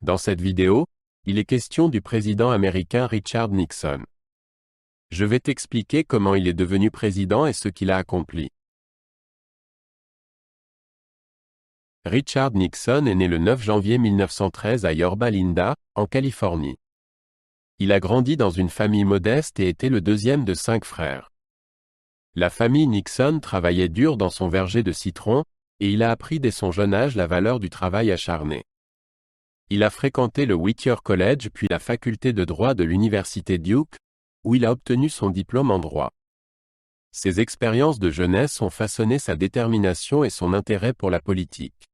Dans cette vidéo, il est question du président américain Richard Nixon. Je vais t'expliquer comment il est devenu président et ce qu'il a accompli. Richard Nixon est né le 9 janvier 1913 à Yorba Linda, en Californie. Il a grandi dans une famille modeste et était le deuxième de 5 frères. La famille Nixon travaillait dur dans son verger de citron, et il a appris dès son jeune âge la valeur du travail acharné. Il a fréquenté le Whittier College puis la faculté de droit de l'université Duke, où il a obtenu son diplôme en droit. Ses expériences de jeunesse ont façonné sa détermination et son intérêt pour la politique.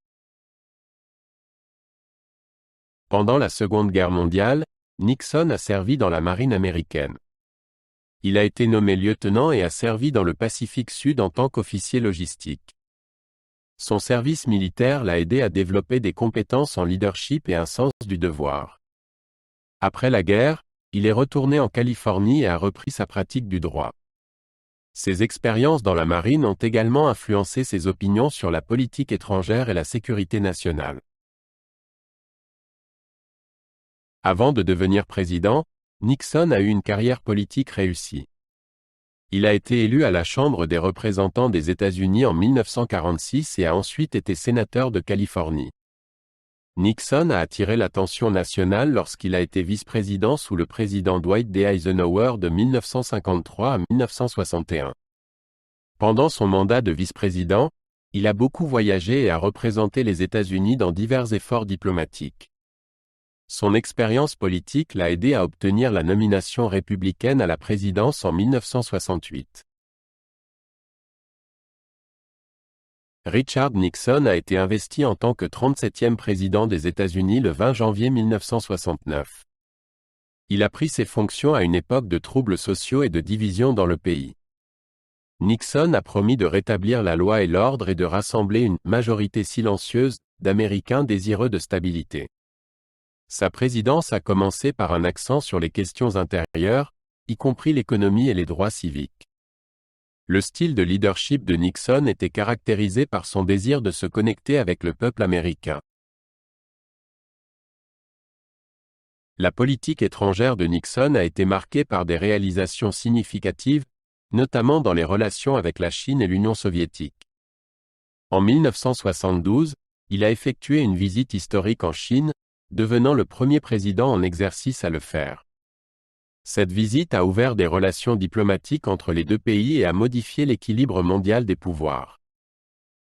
Pendant la Seconde Guerre mondiale, Nixon a servi dans la marine américaine. Il a été nommé lieutenant et a servi dans le Pacifique Sud en tant qu'officier logistique. Son service militaire l'a aidé à développer des compétences en leadership et un sens du devoir. Après la guerre, il est retourné en Californie et a repris sa pratique du droit. Ses expériences dans la marine ont également influencé ses opinions sur la politique étrangère et la sécurité nationale. Avant de devenir président, Nixon a eu une carrière politique réussie. Il a été élu à la Chambre des représentants des États-Unis en 1946 et a ensuite été sénateur de Californie. Nixon a attiré l'attention nationale lorsqu'il a été vice-président sous le président Dwight D. Eisenhower de 1953 à 1961. Pendant son mandat de vice-président, il a beaucoup voyagé et a représenté les États-Unis dans divers efforts diplomatiques. Son expérience politique l'a aidé à obtenir la nomination républicaine à la présidence en 1968. Richard Nixon a été investi en tant que 37e président des États-Unis le 20 janvier 1969. Il a pris ses fonctions à une époque de troubles sociaux et de division dans le pays. Nixon a promis de rétablir la loi et l'ordre et de rassembler une « majorité silencieuse » d'Américains désireux de stabilité. Sa présidence a commencé par un accent sur les questions intérieures, y compris l'économie et les droits civiques. Le style de leadership de Nixon était caractérisé par son désir de se connecter avec le peuple américain. La politique étrangère de Nixon a été marquée par des réalisations significatives, notamment dans les relations avec la Chine et l'Union soviétique. En 1972, il a effectué une visite historique en Chine, devenant le premier président en exercice à le faire. Cette visite a ouvert des relations diplomatiques entre les deux pays et a modifié l'équilibre mondial des pouvoirs.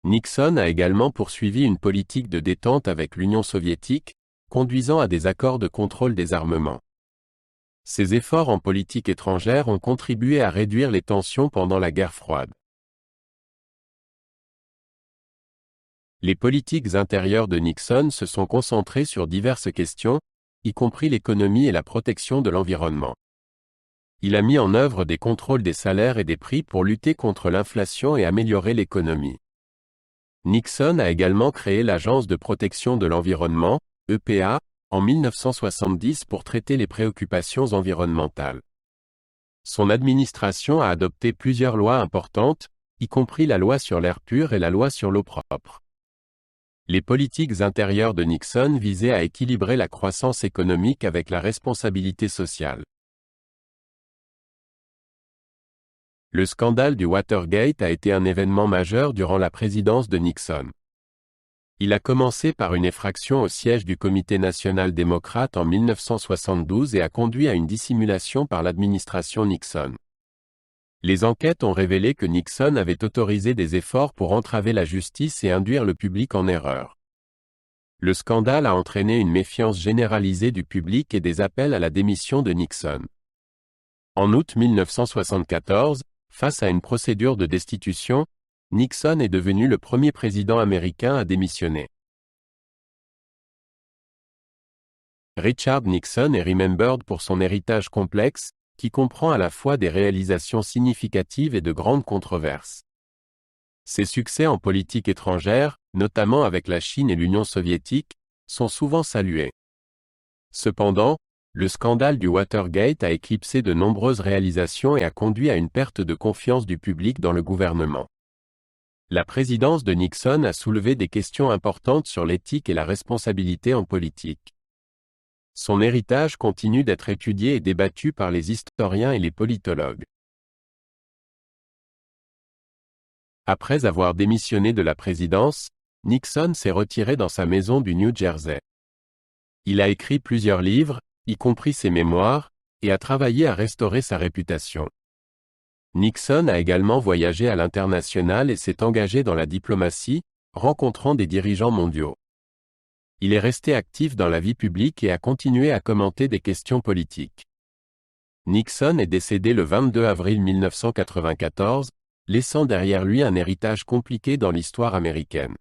Nixon a également poursuivi une politique de détente avec l'Union soviétique, conduisant à des accords de contrôle des armements. Ces efforts en politique étrangère ont contribué à réduire les tensions pendant la guerre froide. Les politiques intérieures de Nixon se sont concentrées sur diverses questions, y compris l'économie et la protection de l'environnement. Il a mis en œuvre des contrôles des salaires et des prix pour lutter contre l'inflation et améliorer l'économie. Nixon a également créé l'Agence de protection de l'environnement, EPA, en 1970 pour traiter les préoccupations environnementales. Son administration a adopté plusieurs lois importantes, y compris la loi sur l'air pur et la loi sur l'eau propre. Les politiques intérieures de Nixon visaient à équilibrer la croissance économique avec la responsabilité sociale. Le scandale du Watergate a été un événement majeur durant la présidence de Nixon. Il a commencé par une effraction au siège du Comité national démocrate en 1972 et a conduit à une dissimulation par l'administration Nixon. Les enquêtes ont révélé que Nixon avait autorisé des efforts pour entraver la justice et induire le public en erreur. Le scandale a entraîné une méfiance généralisée du public et des appels à la démission de Nixon. En août 1974, face à une procédure de destitution, Nixon est devenu le premier président américain à démissionner. Richard Nixon est remembered pour son héritage complexe, qui comprend à la fois des réalisations significatives et de grandes controverses. Ses succès en politique étrangère, notamment avec la Chine et l'Union soviétique, sont souvent salués. Cependant, le scandale du Watergate a éclipsé de nombreuses réalisations et a conduit à une perte de confiance du public dans le gouvernement. La présidence de Nixon a soulevé des questions importantes sur l'éthique et la responsabilité en politique. Son héritage continue d'être étudié et débattu par les historiens et les politologues. Après avoir démissionné de la présidence, Nixon s'est retiré dans sa maison du New Jersey. Il a écrit plusieurs livres, y compris ses mémoires, et a travaillé à restaurer sa réputation. Nixon a également voyagé à l'international et s'est engagé dans la diplomatie, rencontrant des dirigeants mondiaux. Il est resté actif dans la vie publique et a continué à commenter des questions politiques. Nixon est décédé le 22 avril 1994, laissant derrière lui un héritage compliqué dans l'histoire américaine.